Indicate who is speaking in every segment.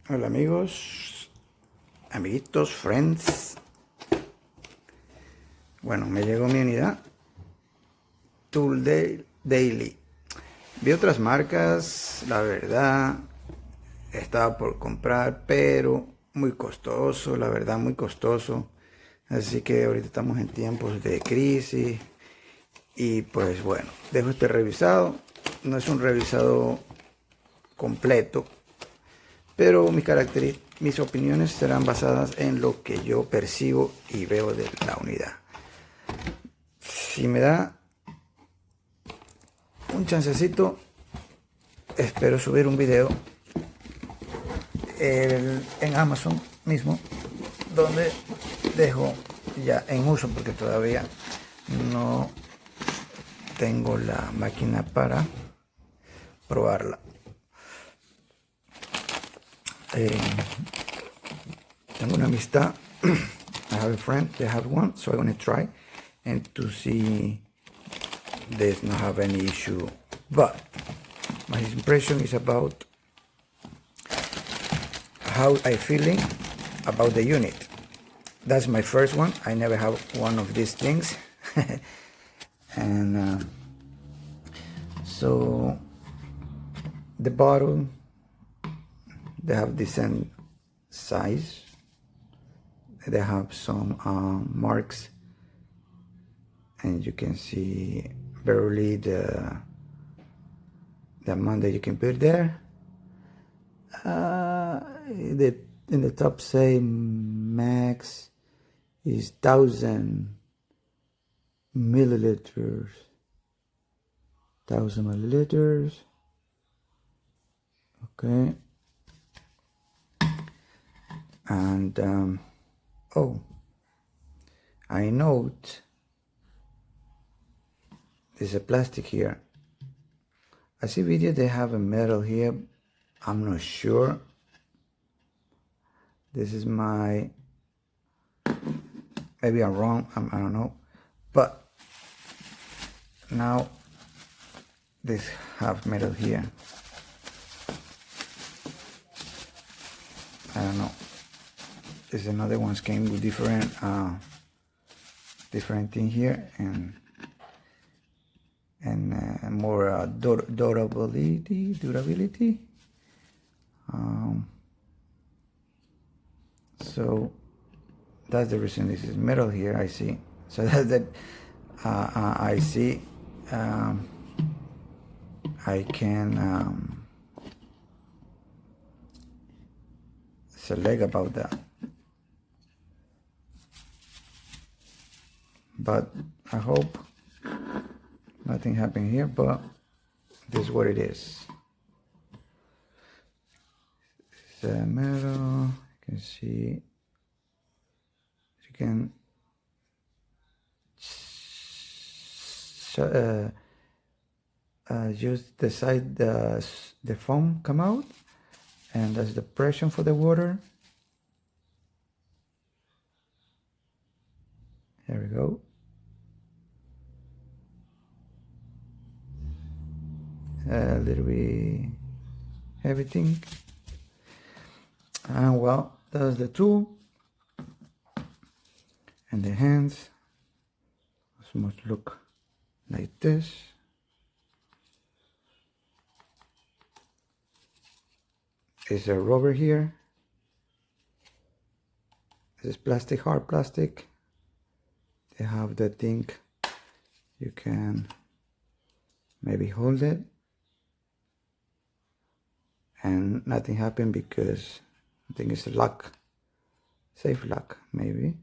Speaker 1: Hola amigos, amiguitos, friends. Bueno, me llegó mi unidad Tool Daily. Vi otras marcas, la verdad, estaba por comprar, pero muy costoso, la verdad, muy costoso. Así que ahorita estamos en tiempos de crisis y pues bueno, dejo este revisado. No es un revisado completo, pero mis opiniones serán basadas en lo que yo percibo y veo de la unidad. Si me da un chancecito, espero subir un video en Amazon mismo, donde dejo ya en uso, porque todavía no tengo la máquina para probarla. Tengo una amistad. I have a friend that have one, so I'm gonna try and to see there's not have any issue. But my impression is about how I feeling about the unit. That's my first one. I never have one of these things. And so the bottle, they have decent size. They have some marks, and you can see barely the amount that you can put there. In the top say max is 1000 milliliters. 1000 milliliters. Okay. And oh, I note there's a plastic here. I see video they have a metal here. I'm not sure. This is my, maybe I'm wrong, I don't know. But now this have metal here. I don't know. There's another ones came with different thing here, and more durability. So that's the reason this is metal here. I see. So that I see. I can select about that, but I hope nothing happened here. But this is what it is. It's metal. You can see. You can use the side the foam come out, and that's the pressure for the water. Here we go. A little bit everything, and well, that's the tool. And the hands must look like this. There's a rubber here. This is plastic, hard plastic. They have the thing, you can maybe hold it and nothing happened because I think it's a lock, safe lock maybe.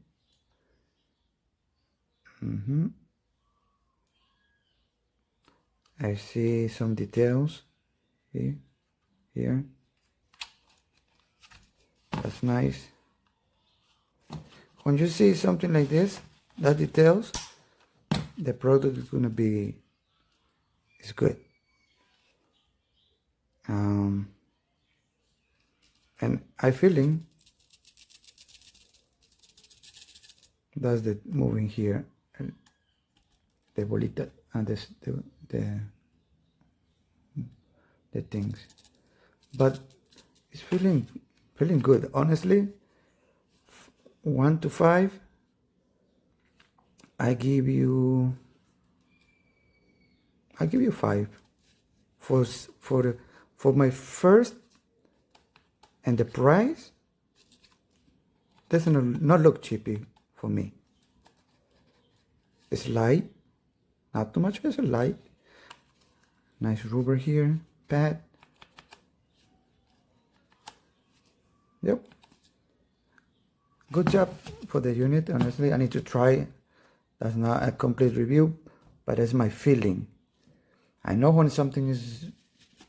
Speaker 1: I see some details here. That's nice. When you see something like this, that details, the product is gonna be, it's good. And I feeling that's the moving here, the bolita and the things, but it's feeling feeling good. Honestly, 1 to 5, I give you 5 for my first, and the price doesn't not look cheapy for me. It's light, not too much, but it's light. Nice rubber here, pad. Yep. Good job for the unit. Honestly, I need to try. That's not a complete review, but that's my feeling. I know when something is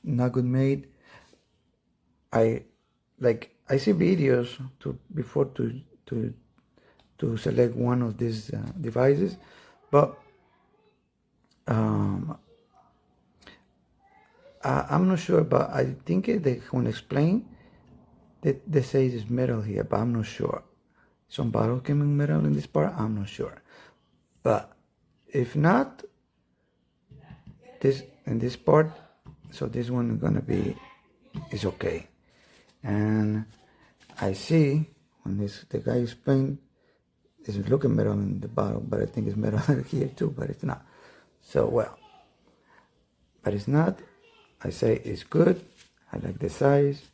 Speaker 1: not good made. I see videos before to select one of these devices, but I'm not sure. But I think they can explain. They say it's metal here, but I'm not sure. Some bottle came in metal in this part. I'm not sure, but if not, this in this part, so this one is gonna be is okay. And I see when the guy explained, it's looking metal in the bottle, but I think it's metal here too, but it's not. So well, but it's not. I say it's good. I like the size.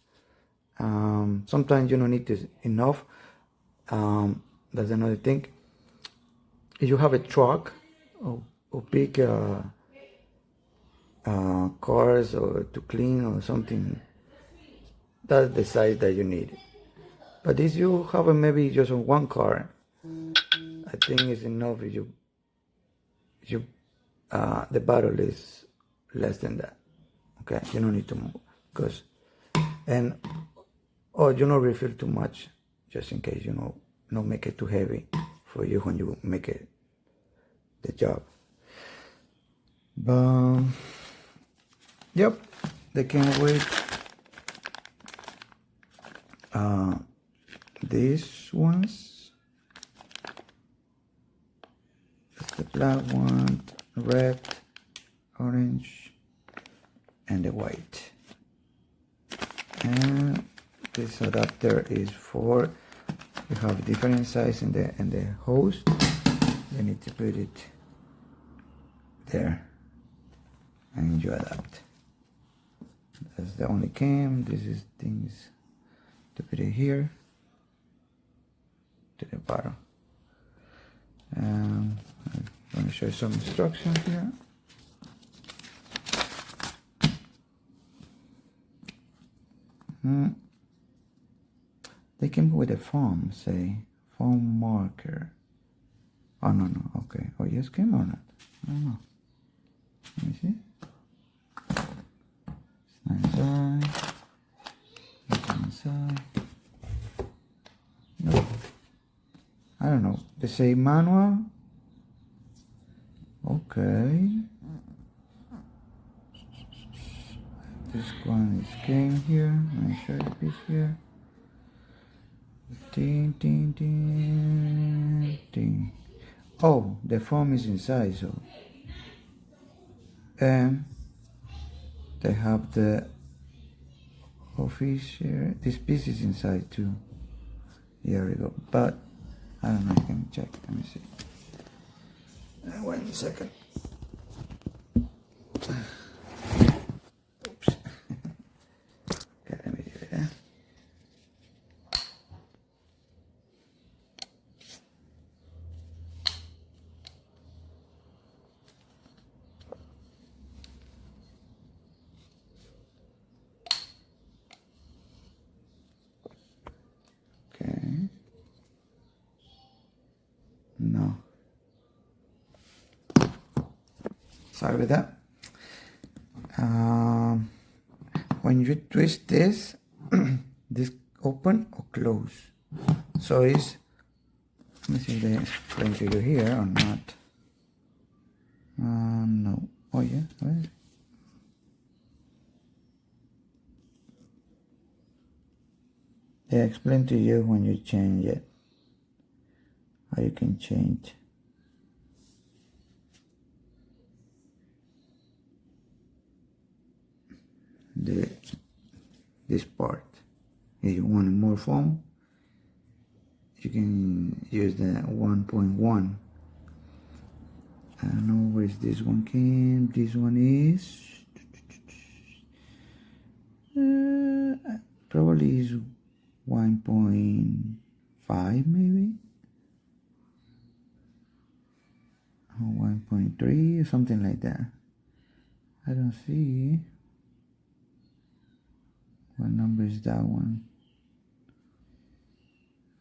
Speaker 1: Sometimes you don't need this enough. That's another thing. If you have a truck or big cars or to clean or something, that's the size that you need. But if you have maybe just one car, I think it's enough if the bottle is less than that. Okay, you don't need to move, you don't refill too much, just in case not make it too heavy for you when you make it the job. But yep, they came with these ones. That's the black one, red, orange, and the white. And this adapter is for, you have different size in the hose. You need to put it there and you adapt. That's the only came. This is things to put it here to the bottom. I'm going to show you some instructions here. They came with a foam, say foam marker. Oh no, okay. Oh yes, came or not? I don't know. Let me see. It's inside. It's inside. No. I don't know. They say manual. Okay. This one is came here. Let me show you this here. Ding, ding, ding, ding. Oh, the foam is inside, so. And they have the office here. This piece is inside too. Here we go. But I don't know. I can check. Let me see. 1 second. Oops. Okay, let me do it. Okay. No. Sorry with that. When you twist this, this open or close. So it's, let me see if they explain to you here or not. No. Oh yeah. Where is it? They explain to you when you change it, how you can change. This part. If you want more foam, you can use the 1.1. I don't know where this one came. This one is probably is 1.5 maybe, or 1.3 or something like that. I don't see what number is that one.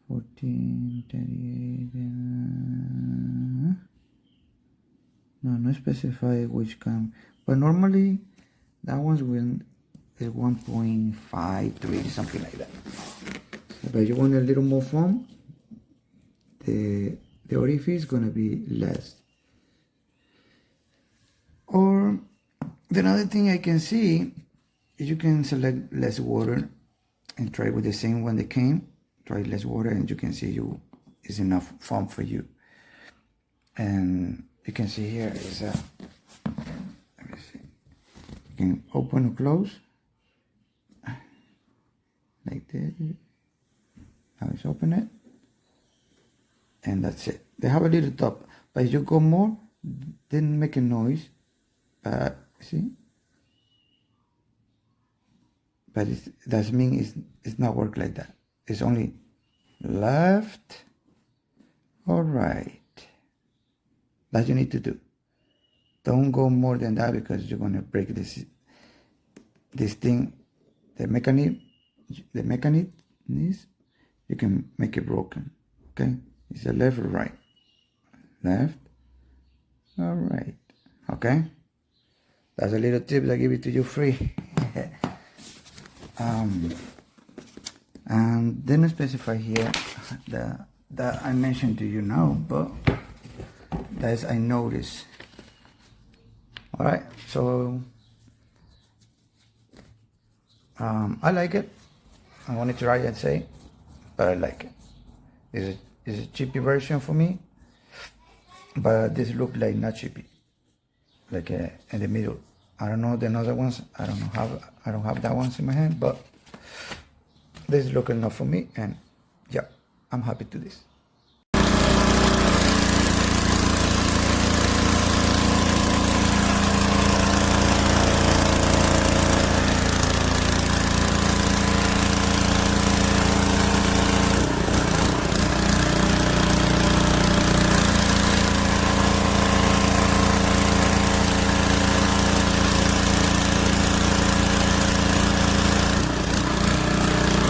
Speaker 1: 14, 38. No, not specify which kind, but normally that one's is 1.53, something like that. But you want a little more foam, the orifice is gonna be less. Or the other thing I can see is you can select less water and try with the same one that came. Try less water and you can see is enough foam for you. And you can see here is a, let me see, you can open or close like this. Now it's open it, and that's it. They have a little top, but if you go more, didn't make a noise. But see, but it doesn't mean it's not work like that. It's only left or right. That you need to do. Don't go more than that because you're gonna break this thing. The mechanism is, you can make it broken. Okay, it's a left or right, left or right. Okay, that's a little tip I give it to you free. And then I specify here that I mentioned to you now, but that's I notice. All right, so I like it. I want to try and say, but I like it. It's a cheapy version for me, but this look like not cheapy, like in the middle. I don't know the other ones. I don't have that ones in my hand, but this look enough for me, and yeah, I'm happy to this.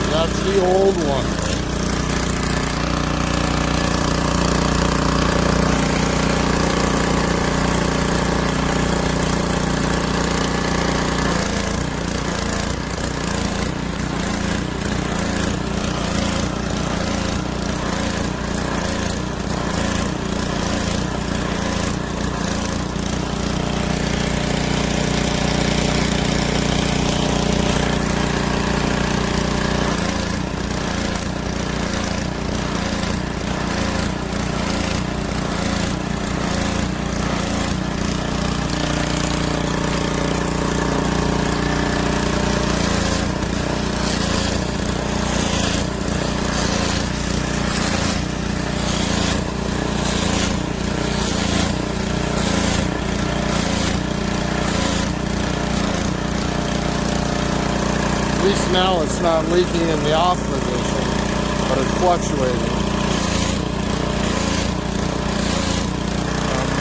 Speaker 2: That's the old one. At least now it's not leaking in the off position, but it's fluctuating.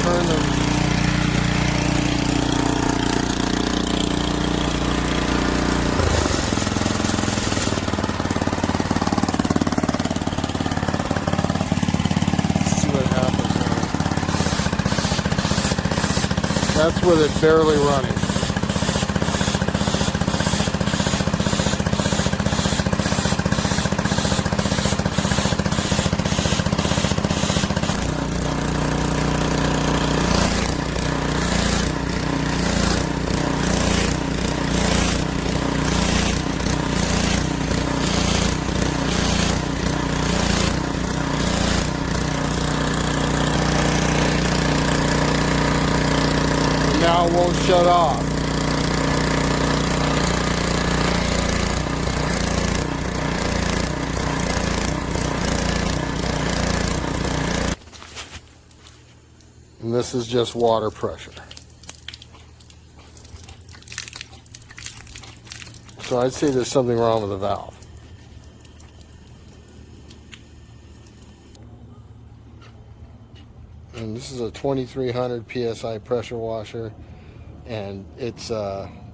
Speaker 2: Turn them. See what happens now. That's with it barely running. Now it won't shut off. this is just water pressure. So I'd say there's something wrong with the valve. And this is a 2300 PSI pressure washer, and it's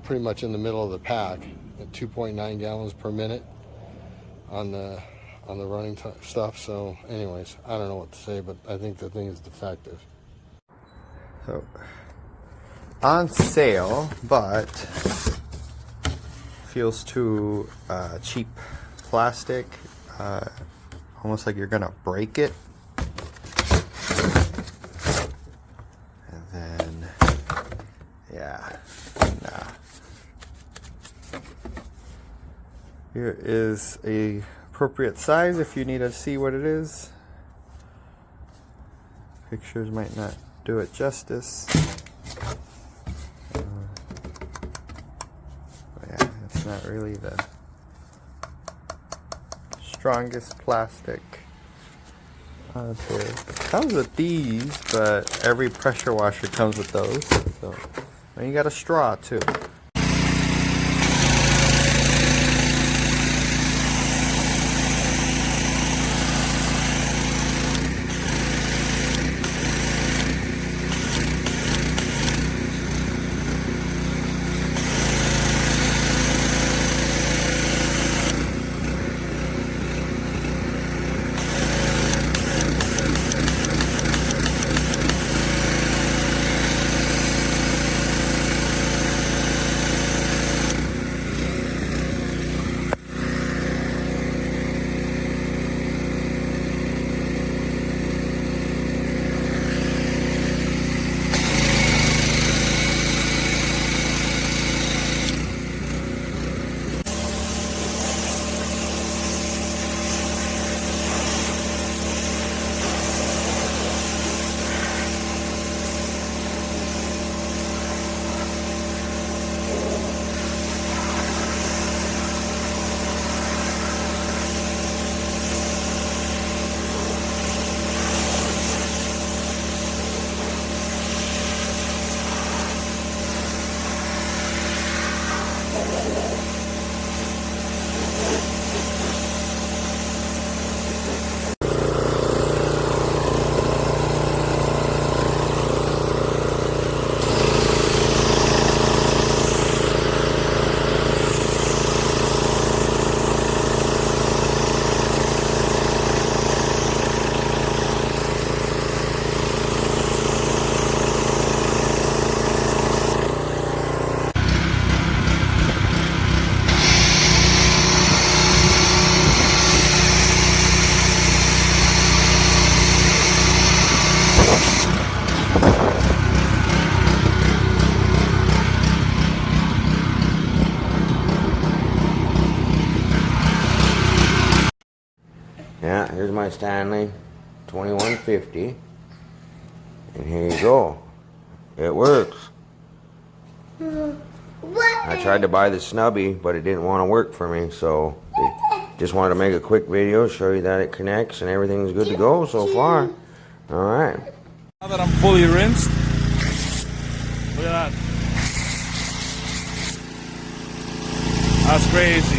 Speaker 2: pretty much in the middle of the pack at 2.9 gallons per minute on the running stuff. So anyways, I don't know what to say, but I think the thing is defective.
Speaker 3: So on sale, but feels too cheap. Plastic, almost like you're gonna break it. And then, yeah, nah. Here is a appropriate size if you need to see what it is. Pictures might not do it justice. Yeah, it's not really the strongest plastic. Comes with these, but every pressure washer comes with those. So, and you got a straw too.
Speaker 4: Yeah, here's my Stanley 2150, and here you go. It works. I tried to buy the snubby, but it didn't want to work for me, so just wanted to make a quick video, show you that it connects and everything's good to go so far. All right.
Speaker 5: Now that I'm fully rinsed, look at that. That's crazy.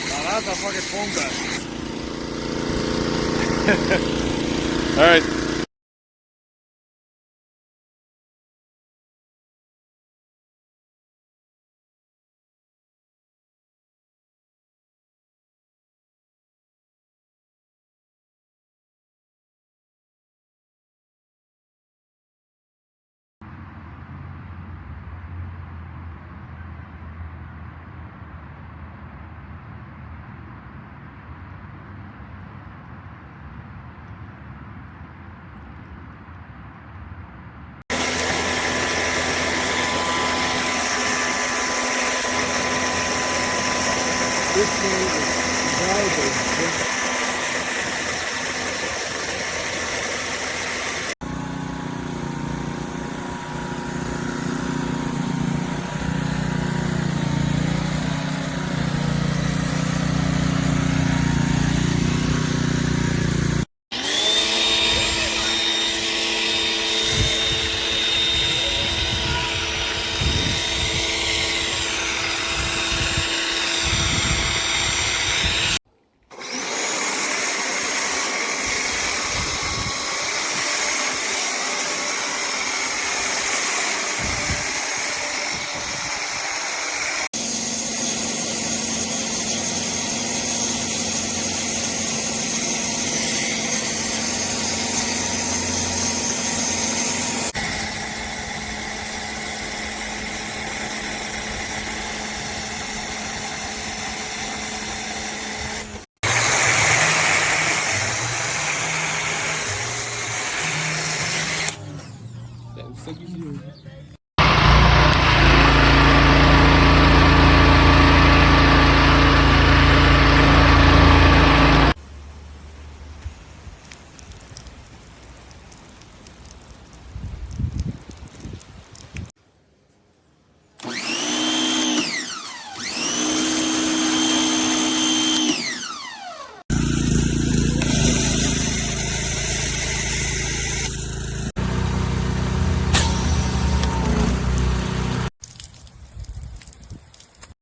Speaker 5: Now that's a fucking foam gun. All right.
Speaker 2: This thing is garbage.